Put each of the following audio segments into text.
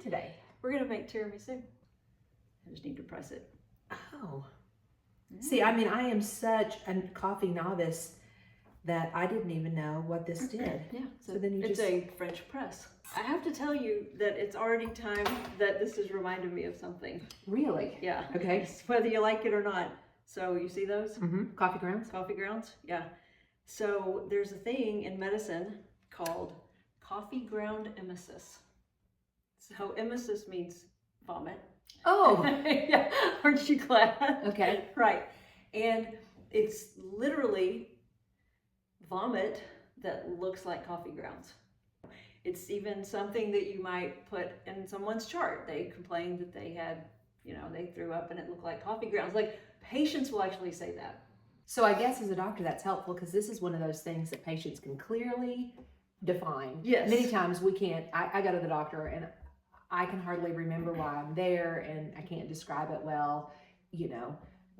today? We're going to make tiramisu. I just need to press it. Oh. See, I mean, I am such a coffee novice that I didn't even know what this did. Yeah, so then you it's a French press. I have to tell you that it's already time that this has reminded me of something. Really? Yeah. Okay. Whether you like it or not. So you see those? Mm-hmm. Coffee grounds? Coffee grounds, yeah. So there's a thing in medicine called coffee ground emesis. So emesis means vomit. Oh. Yeah, aren't you glad? Okay. Right. And it's literally vomit that looks like coffee grounds. It's even something that you might put in someone's chart. They complained that they had, they threw up and it looked like coffee grounds. Like patients will actually say that. So I guess as a doctor that's helpful because this is one of those things that patients can clearly define. Yes. Many times we can't. I go to the doctor and I can hardly remember why I'm there and I can't describe it well.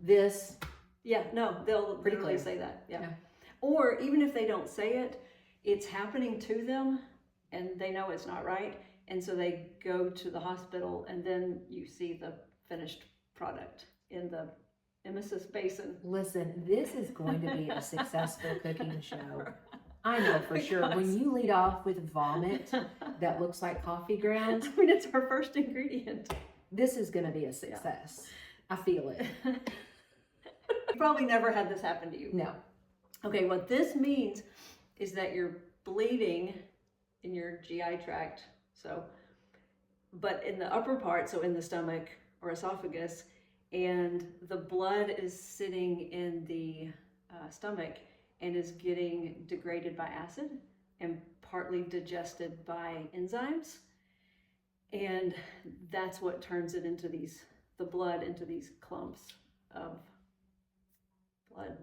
This. Yeah, no, they'll pretty literally clear. say that. Yeah. Yeah. Or even if they don't say it, it's happening to them and they know it's not right. And so they go to the hospital and then you see the finished product in the emesis basin. Listen, this is going to be a successful cooking show. I know for sure. When you lead off with vomit that looks like coffee grounds. I mean, it's our first ingredient. This is going to be a success. Yeah. I feel it. You probably never had this happen to you. No. Okay, what this means is that you're bleeding in your GI tract. But in the upper part, so in the stomach or esophagus, and the blood is sitting in the stomach and is getting degraded by acid and partly digested by enzymes. And that's what turns it into the blood into these clumps of blood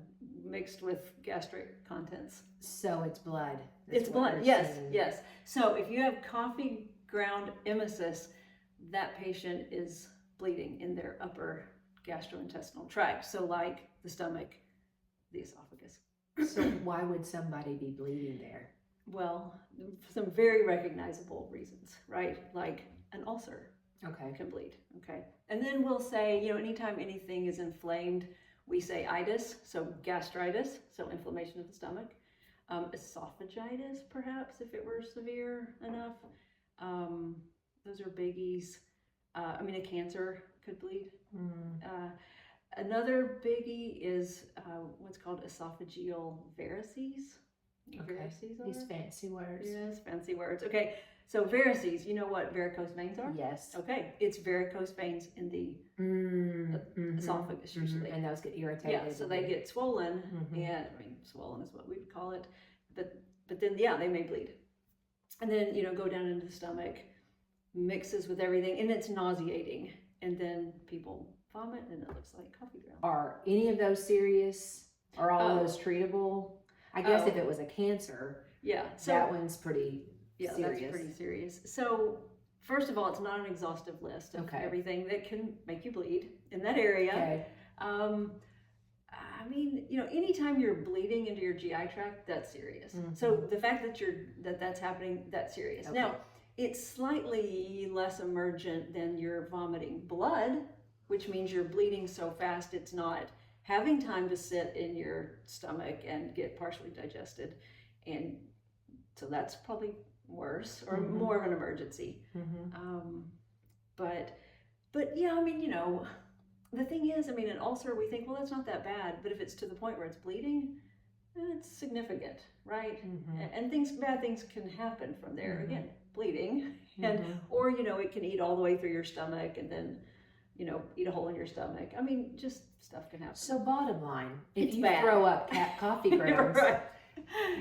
mixed with gastric contents. So it's blood. It's blood, yes, yes. So if you have coffee ground emesis, that patient is bleeding in their upper gastrointestinal tract. So like the stomach, the esophagus. So why would somebody be bleeding there? Well, some very recognizable reasons, right? Like an ulcer can bleed, okay? And then we'll say, anytime anything is inflamed, we say itis, so gastritis, so inflammation of the stomach. Esophagitis, perhaps, if it were severe enough. Those are biggies. A cancer could bleed. Another biggie is what's called esophageal varices. Okay. Varices These fancy words. Yes, fancy words. Okay, so varices, you know what varicose veins are? Yes. Okay, it's varicose veins in the esophagus usually. And those get irritated. Yeah, so they get swollen, and swollen is what we would call it. But then, they may bleed. And then, go down into the stomach, mixes with everything, and it's nauseating. And then people vomit, and it looks like coffee ground. Are any of those serious? Are all of those treatable? I guess if it was a cancer, so that one's pretty serious. That's pretty serious. So first of all, it's not an exhaustive list of everything that can make you bleed in that area. Okay. Anytime you're bleeding into your GI tract, that's serious. So the fact that that's happening, that's serious. Okay. Now, it's slightly less emergent than you're vomiting blood, which means you're bleeding so fast it's not having time to sit in your stomach and get partially digested. And so that's probably worse or more of an emergency. But yeah, the thing is, an ulcer, we think, well, that's not that bad. But if it's to the point where it's bleeding, it's significant, right? And bad things can happen from there. Again, bleeding, or it can eat all the way through your stomach and then, eat a hole in your stomach. Just stuff can happen. So bottom line, if It's you bad. throw up coffee grounds, Right.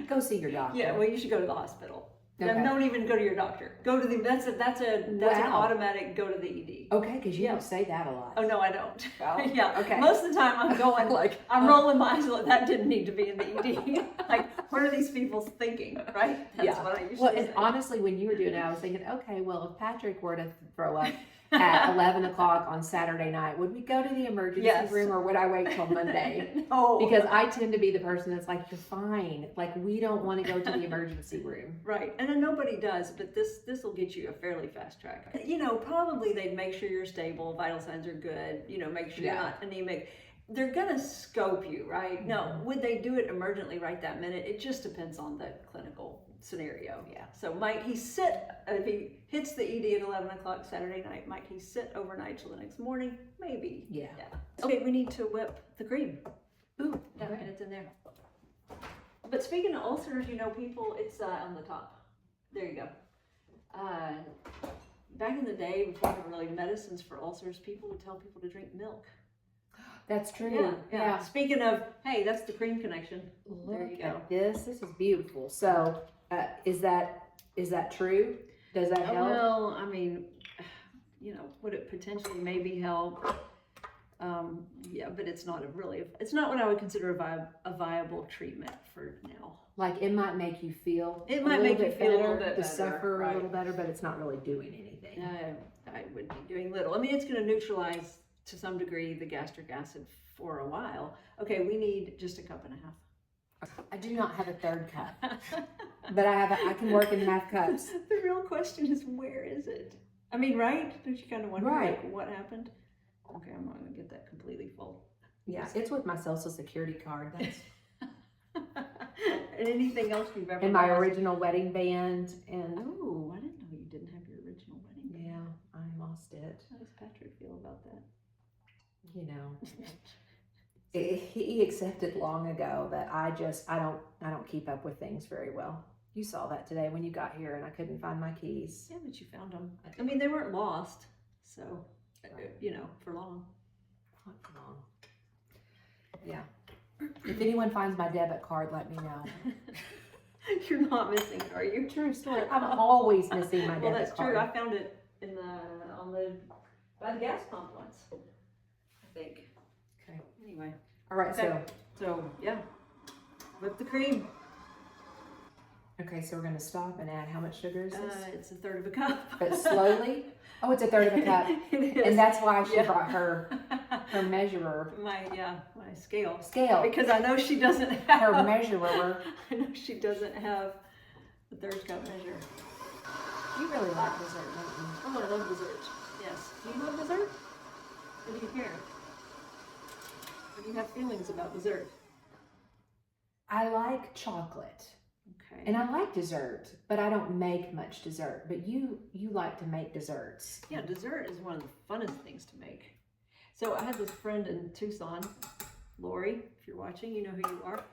go see your doctor. Yeah, well, you should go to the hospital. Okay. Don't even go to your doctor. Go to that's an automatic go to the ED. Okay, because you don't say that a lot. Oh no, I don't. Oh, yeah. okay. Most of the time I'm going I'm rolling my eyes like that didn't need to be in the ED. Like what are these people thinking, right? That's what I usually Well, say. and honestly, when you were doing it, I was thinking, okay, well, if Patrick were to throw up at 11 o'clock on Saturday night, would we go to the emergency room or would I wait till Monday? No. Because I tend to be the person that's like, you're fine. Like, we don't want to go to the emergency room. Right, and then nobody does, but this will get you a fairly fast track. You know, probably they'd make sure you're stable, vital signs are good, you know, make sure you're not anemic. They're gonna scope you, right? No, would they do it emergently right that minute? It just depends on the clinical scenario. Yeah. So might he sit, if he hits the ED at 11 o'clock Saturday night, might he sit overnight till the next morning? Maybe. Yeah. Okay, we need to whip the cream. Ooh, Yeah, and it's in there. But speaking of ulcers, you know, people, it's on the top. There you go. Back in the day, before there were really medicines for ulcers, people would tell people to drink milk. That's true. Yeah. Speaking of, hey, that's the cream connection. There you Look go. at this. This is beautiful. So, is that true? Does that help? Well, I mean, you know, would it potentially maybe help? Yeah, but it's not it's not what I would consider a viable treatment for now. Like, it might make you feel It might make you feel a little bit better, suffer right. a little better, but it's not really doing anything. I would be doing little. I mean, it's going to neutralize to some degree the gastric acid for a while. Okay, we need just a cup and a half. I do not have a third cup, but I can work in half cups. The real question is, where is it? I mean, right? Don't you kind of wonder like, what happened? Okay, I'm not going to get that completely full. Yeah, it's with my social security card. That's And anything else you've ever and my lost? original wedding band, and Oh, I didn't know you didn't have your original wedding band. yeah, I lost it. How does Patrick feel about that? You know, he accepted long ago that I don't keep up with things very well. You saw that today when you got here, and I couldn't find my keys. Yeah, but you found them. I mean, they weren't lost, so you know, for long. Not for long. Yeah. If anyone finds my debit card, let me know. You're not missing it, are you? True story. I'm always missing my debit Well, that's card. true. I found it by the gas pump once, I think. Okay. Anyway. All right. Okay. So yeah, whip the cream. Okay, so we're gonna stop and add how much sugar is this? It's a third of a cup. But slowly. Oh, it's a third of a cup, It is. and that's why she brought her measurer. my scale. Scale. Because I know she doesn't have Her measurer. I know she doesn't have the third cup measure. You really like dessert, don't you? Oh, I love dessert. Yes. Do you love dessert? What do you care? What do you have feelings about dessert? I like chocolate. Okay. And I like dessert, but I don't make much dessert. But you like to make desserts. Yeah, dessert is one of the funnest things to make. So I had this friend in Tucson, Lori, if you're watching, you know who you are,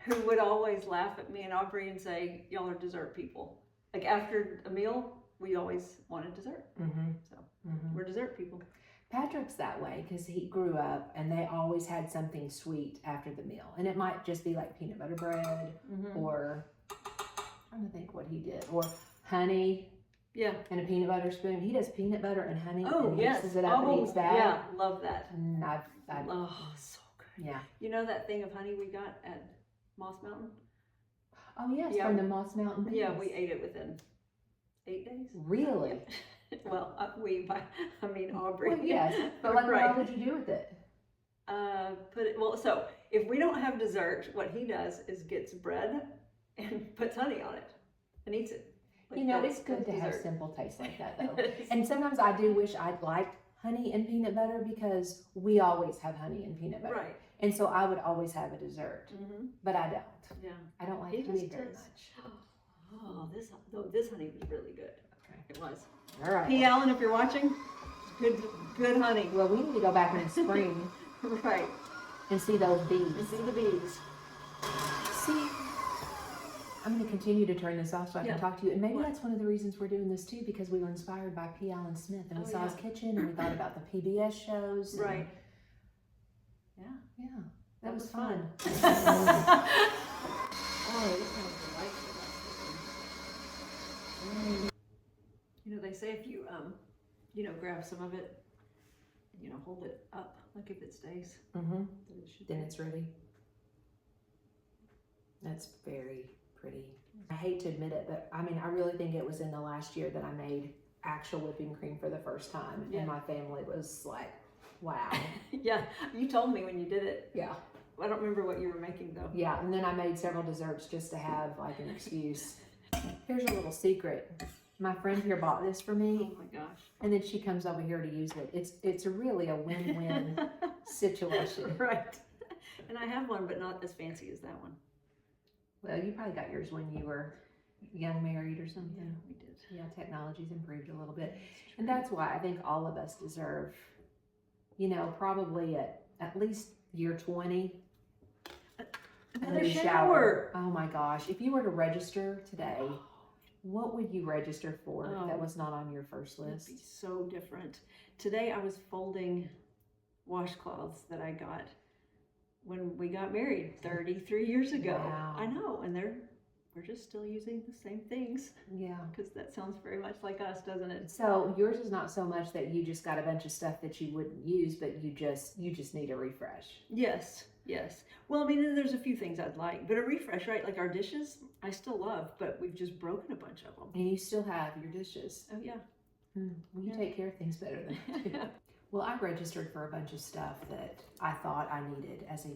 who would always laugh at me and Aubrey and say, y'all are dessert people. Like after a meal, we always wanted dessert. Mm-hmm. So we're dessert people. Patrick's that way because he grew up and they always had something sweet after the meal. And it might just be like peanut butter bread or, I'm trying to think what he did, or honey. Yeah. And a peanut butter spoon. He does peanut butter and honey and yes. mixes it up and eats that. Yeah, love that. And Oh, so good. yeah. You know that thing of honey we got at Moss Mountain? Oh yes, Yeah. from the Moss Mountain Bees. Yeah, we ate it within 8 days. Really? Well, I mean Aubrey. Well, yes, but like, Right. what would you do with it? So if we don't have dessert, what he does is gets bread and puts honey on it and eats it. Like You know, that's- it's good to that's have dessert. simple tastes like that though. And sometimes I do wish I'd liked honey and peanut butter because we always have honey and peanut butter. Right. And so I would always have a dessert, but I don't. Yeah. I don't like He honey just very does. much. Oh, this honey was really good. Okay. It was. All right. P. Allen, if you're watching, good honey. Well, we need to go back in the spring Right. and see those And bees. see the bees. See, I'm going to continue to turn this off so I Yeah. can talk to you. And maybe What? that's one of the reasons we're doing this too, because we were inspired by P. Allen Smith and we Oh, saw yeah. his kitchen and we thought about the PBS shows. And Right. Yeah. Yeah, that was fun. Oh, this sounds delightful. You know, they say if you, grab some of it, hold it up, like if it stays, Mm-hmm. then it should Then it's ready. That's very pretty. I hate to admit it, but I mean, I really think it was in the last year that I made actual whipping cream for the first time. Yeah. And my family was like, wow. Yeah, you told me when you did it. Yeah. I don't remember what you were making though. Yeah, and then I made several desserts just to have like an excuse. Here's a little secret. My friend here bought this for me. Oh my gosh. And then she comes over here to use it. It's really a win-win situation. Right. And I have one, but not as fancy as that one. Well, you probably got yours when you were young married or something. Yeah, we did. Yeah, technology's improved a little bit. And that's why I think all of us deserve, you know, probably at least year 20. Another a new shower. Oh my gosh. If you were to register today, what would you register for that was not on your first list? It'd be so different. Today I was folding washcloths that I got when we got married 33 years ago. Wow. I know, and we're just still using the same things. Yeah. Because that sounds very much like us, doesn't it? So yours is not so much that you just got a bunch of stuff that you wouldn't use, but you just need a refresh. Yes, yes. Well, I mean, there's a few things I'd like, but a refresh, right? Like our dishes, I still love, but we've just broken a bunch of them. And you still have your dishes. Oh, yeah. Well, you take care of things better than I do. Well, I registered for a bunch of stuff that I thought I needed as a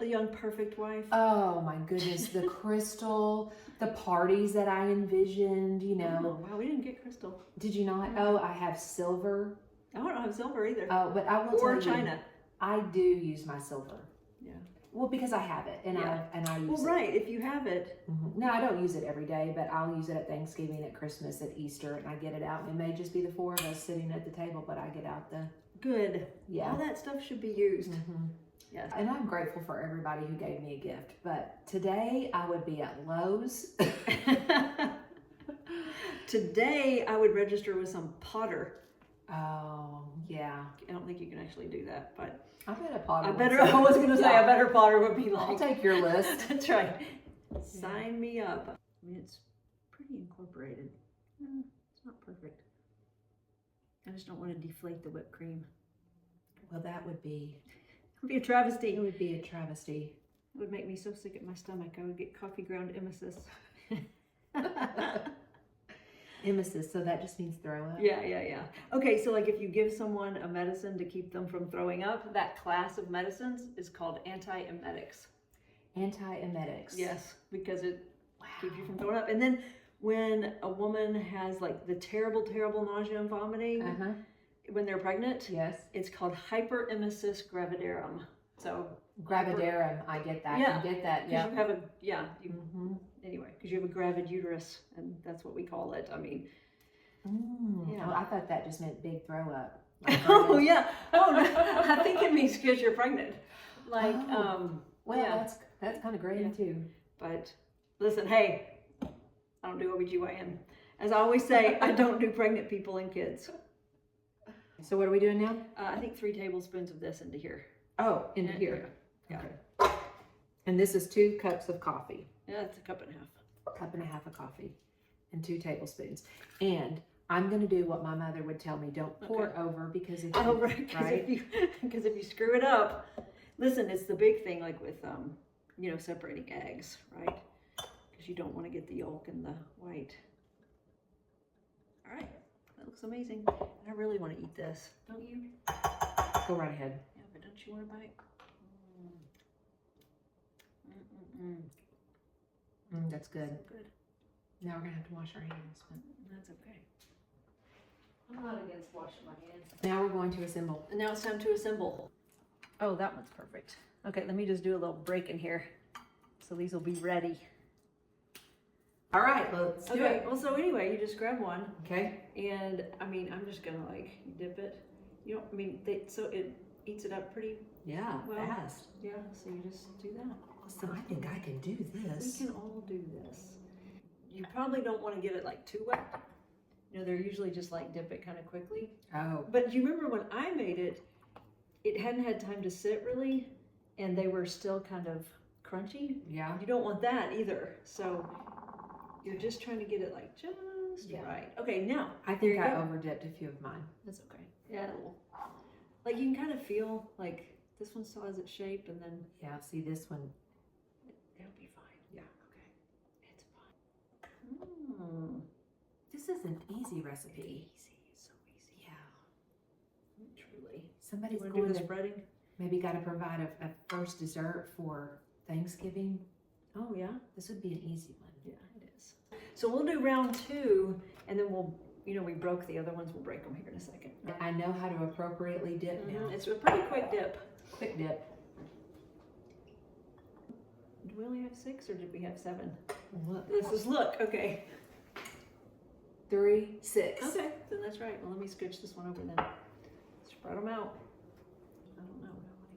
young perfect wife. Oh my goodness, the crystal, the parties that I envisioned, you know. Oh, wow, we didn't get crystal. Did you not? Oh, I have silver. I don't have silver either. Oh, but I will or tell China. you, I do use my silver. Yeah. Well, because I have it, and Yeah. I use Well, it. right. If you have it. No, I don't use it every day, but I'll use it at Thanksgiving, at Christmas, at Easter, and I get it out. And it may just be the four of us sitting at the table, but I get out the. Good. Yeah. All that stuff should be used. Yes. And I'm grateful for everybody who gave me a gift. But today I would be at Lowe's. Today I would register with some Potter. Oh, yeah. I don't think you can actually do that, but I bet a Potter. I was going to say a better Potter would be like. I'll take your list. That's right. Sign me up. I mean, it's pretty incorporated. It's not perfect. I just don't want to deflate the whipped cream. Well, that would be. It would be a travesty. It would be a travesty. It would make me so sick at my stomach. I would get coffee ground emesis. Emesis, so that just means throw up? Yeah. Okay, so like if you give someone a medicine to keep them from throwing up, that class of medicines is called antiemetics. Antiemetics. Yes, because it keeps you from throwing up. And then when a woman has like the terrible, terrible nausea and vomiting when they're pregnant, yes, it's called hyperemesis gravidarum. So gravidarum, I get that. Yeah, I get that. Yeah. You have a anyway, because you have a gravid uterus, and that's what we call it. I mean, yeah. Well, I thought that just meant big throw up. Oh yeah. Oh, no. I think it means because you're pregnant. Like, well, yeah. that's kind of great too. But listen, hey, I don't do OBGYN. As I always say, I don't do pregnant people and kids. So what are we doing now? I think 3 tablespoons of this into here. Oh, into here. Yeah. Okay. And this is 2 cups of coffee. Yeah, it's a cup and a half. Cup and a half of coffee and 2 tablespoons. And I'm going to do what my mother would tell me. Don't pour over because if if you screw it up, listen, it's the big thing like with separating eggs, right? Because you don't want to get the yolk and the white. All right, that looks amazing. And I really want to eat this, don't you? Go right ahead. Yeah, but don't you want to bite? That's good. So good. Now we're going to have to wash our hands. But that's okay. I'm not against washing my hands. now we're going to assemble. And now it's time to assemble. Oh, that one's perfect. Okay, let me just do a little break in here. So these will be ready. All right, let's do it. Well, so anyway, you just grab one. Okay. And I mean, I'm just gonna like dip it. You don't, I mean, so it eats it up pretty well. Fast. Yeah, so you just do that. So I think I can do this. We can all do this. You probably don't want to get it like too wet. You know, they're usually just like dip it kind of quickly. Oh. But do you remember when I made it, it hadn't had time to sit really, and they were still kind of crunchy. Yeah. You don't want that either. So you're just trying to get it like just right. Okay, now. I think I over dipped a few of mine. That's okay. Yeah, like you can kind of feel like This one still has its shape, and then Yeah, see this one. it'll be fine. Yeah, okay. It's fine. This is an easy recipe. Easy, so easy. Yeah. Truly. Somebody's Want to do going the to spreading? maybe got to provide a first dessert for Thanksgiving. Oh yeah. This would be an easy one. Yeah, it is. So we'll do round 2, and then we'll, we broke the other ones. We'll break them here in a second. I know how to appropriately dip now. It's a pretty quick dip. Quick dip. Do we only have 6, or did we have 7? Look. Look, okay. 3, 6. Okay, then that's right. Well, let me scooch this one over then. Spread them out. I don't know. I want to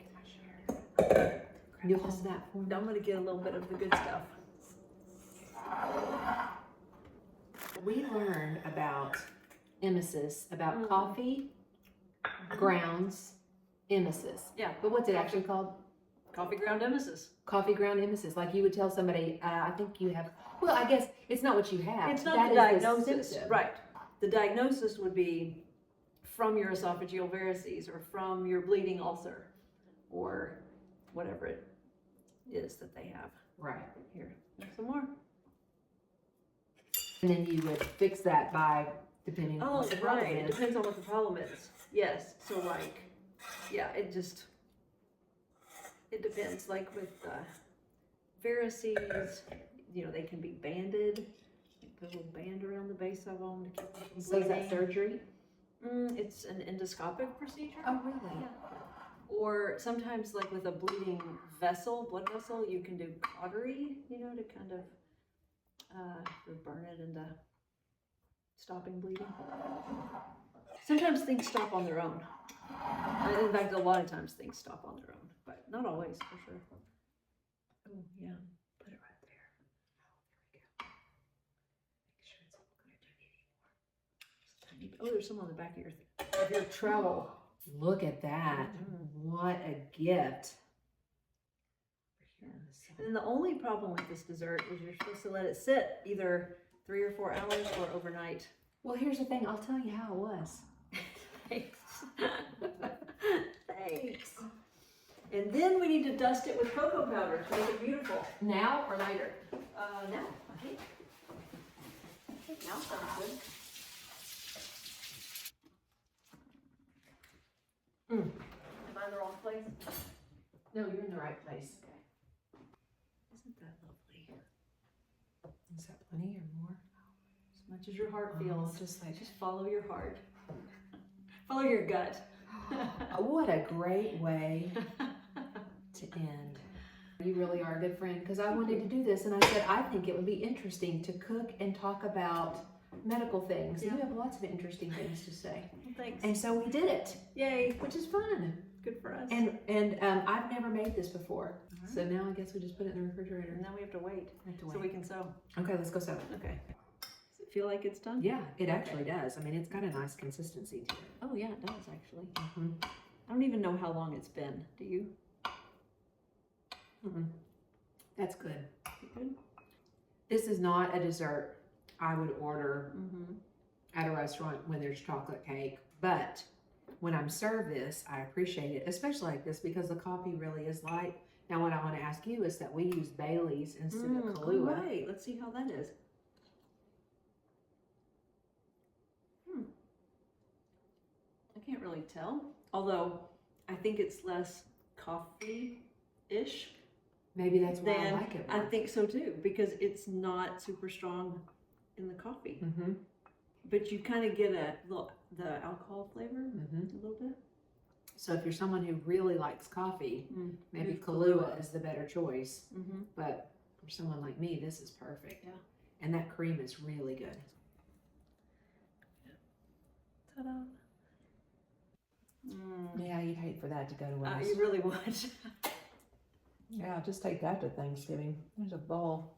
get my share. You'll hold that for me. I'm going to get a little bit of the good stuff. We learned about emesis, about coffee grounds emesis. Yeah. But what's it actually called? Coffee ground emesis. Coffee ground emesis. Like you would tell somebody, I think you have, well, I guess it's not what you have. It's not That the is diagnosis. symptom. Right. The diagnosis would be from your esophageal varices or from your bleeding ulcer or whatever it is that they have. Right. Here, there's some more. And then you would fix that by, depending on Oh, what the problem right. It is. depends on what the problem is. Yes. So like, yeah, it depends. Like with varices, they can be banded. Put a little band around the base of them to keep them from So is that bleeding. surgery? It's an endoscopic procedure. Oh, really? Yeah. Or sometimes, like with a bleeding vessel, blood vessel, you can do cautery, to kind of burn it into stopping bleeding. Sometimes things stop on their own. In fact, a lot of times things stop on their own, but not always, for sure. Oh, yeah. Put it right there. Make sure it's all good. Oh, there's some on the back of your trowel. Look at that. What a gift. And then the only problem with this dessert is you're supposed to let it sit either 3 or 4 hours or overnight. Well, here's the thing. I'll tell you how it was. Thanks. Thanks. And then we need to dust it with cocoa powder to make it beautiful. Now or later? Now, I think. Now sounds good. Am I in the wrong place? No, you're in the right place. Isn't that lovely? Is that plenty or more? As much as your heart feels, Just like, just follow your heart. Follow your gut. what a great way to end. You really are a good friend, because I wanted to do this and I said, I think it would be interesting to cook and talk about medical things. Yeah. You have lots of interesting things to say. Well, thanks. And so we did it, Yay. which is fun. Good for us. And I've never made this before. So now I guess we just put it in the refrigerator. And now we have to wait I have to so wait. we can sew. Okay, let's go sew it. Okay. Does it feel like it's done? Yeah, it actually does. I mean, it's got a nice consistency to it. Oh yeah, it does actually. Mm-hmm. I don't even know how long it's been. Do you? Mm-hmm. That's good. You good? This is not a dessert I would order Mm-hmm. at a restaurant when there's chocolate cake, but when I'm served this, I appreciate it, especially like this, because the coffee really is light. Now, what I want to ask you is that we use Bailey's instead of Kahlua. All right, let's see how that is. I can't really tell, although I think it's less coffee-ish. Maybe that's why I Then like it I more. think so too, because it's not super strong in the coffee, Mm-hmm. but you kind of get the alcohol flavor Mm-hmm. a little bit. So if you're someone who really likes coffee, maybe Use Kahlua is the better choice. Mm-hmm. But for someone like me, this is perfect. Yeah. And that cream is really good. Ta-da! Yeah, you'd hate for that to go to waste. You really would. Yeah, just take that to Thanksgiving. There's a bowl.